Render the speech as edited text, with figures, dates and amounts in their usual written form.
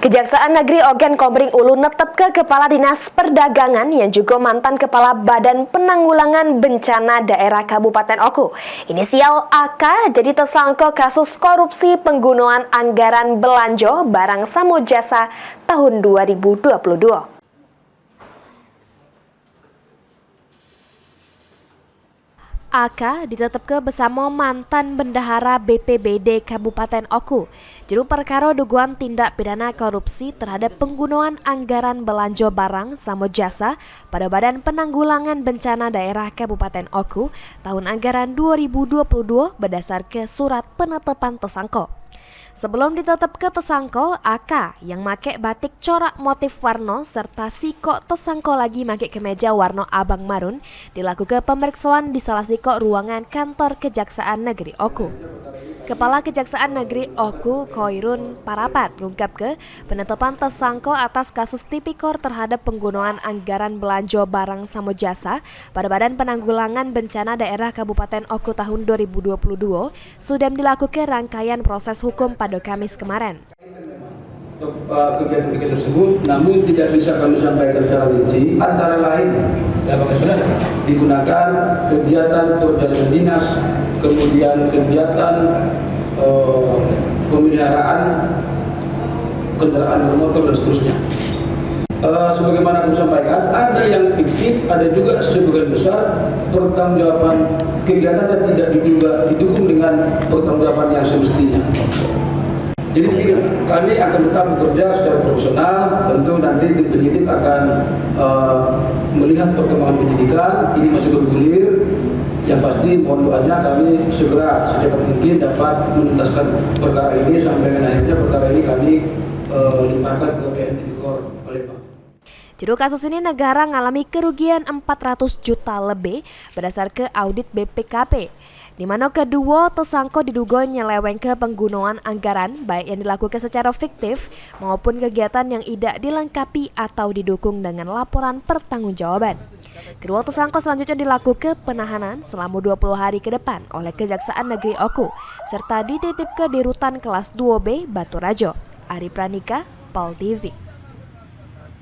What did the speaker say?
Kejaksaan Negeri Ogan Komering Ulu netepke Kepala Dinas Perdagangan yang juga mantan Kepala Badan Penanggulangan Bencana Daerah Kabupaten Oku. Inisial AK jadi tersangka kasus korupsi penggunaan anggaran belanja barang samu jasa tahun 2022. AK ditetapkan bersama mantan bendahara BPBD Kabupaten Oku. Juru perkara dugaan tindak pidana korupsi terhadap penggunaan anggaran belanja barang sama jasa pada Badan Penanggulangan Bencana Daerah Kabupaten Oku tahun anggaran 2022 berdasarkan surat penetapan tersangka. Sebelum ditetapkan tersangka, AK yang make batik corak motif warna serta sikok tersangka lagi make kemeja warna abang marun dilakukan pemeriksaan di salah sikok ruangan kantor Kejaksaan Negeri Oku. Kepala Kejaksaan Negeri Oku Koirun Parapat mengungkap ke penetapan tersangka atas kasus tipikor terhadap penggunaan anggaran belanja barang sama jasa pada Badan Penanggulangan Bencana Daerah Kabupaten Oku tahun 2022 sudah dilakukan rangkaian proses hukum pada Kamis kemarin. Kegiatan-kegiatan tersebut namun tidak bisa kami sampaikan secara rinci, antara lain digunakan kegiatan perjalanan dinas, kemudian kegiatan pemeliharaan kendaraan bermotor dan seterusnya. Sebagaimana kami sampaikan, ada yang fiktif, ada juga sebagian besar pertanggungjawaban kegiatan dan tidak didukung dengan pertanggungjawaban yang semestinya. Jadi begini, kami akan tetap bekerja secara profesional. Tentu nanti tim penyidik akan melihat perkembangan penyidikan. Ini masih bergulir. Yang pasti mohon doanya kami segera secepat mungkin dapat menuntaskan perkara ini sampai dengan akhirnya perkara ini kami limpahkan ke PN Tipikor Palembang. Juru kasus ini negara mengalami kerugian 400 juta lebih berdasarkan audit BPKP, di mana kedua tersangka diduga nyeleweng ke penggunaan anggaran baik yang dilakukan secara fiktif maupun kegiatan yang tidak dilengkapi atau didukung dengan laporan pertanggungjawaban. Kedua tersangka selanjutnya dilakukan penahanan selama 20 hari ke depan oleh Kejaksaan Negeri Oku serta dititipkan di rutan kelas 2B Batu Rajo. Ari Pranika, PAL TV.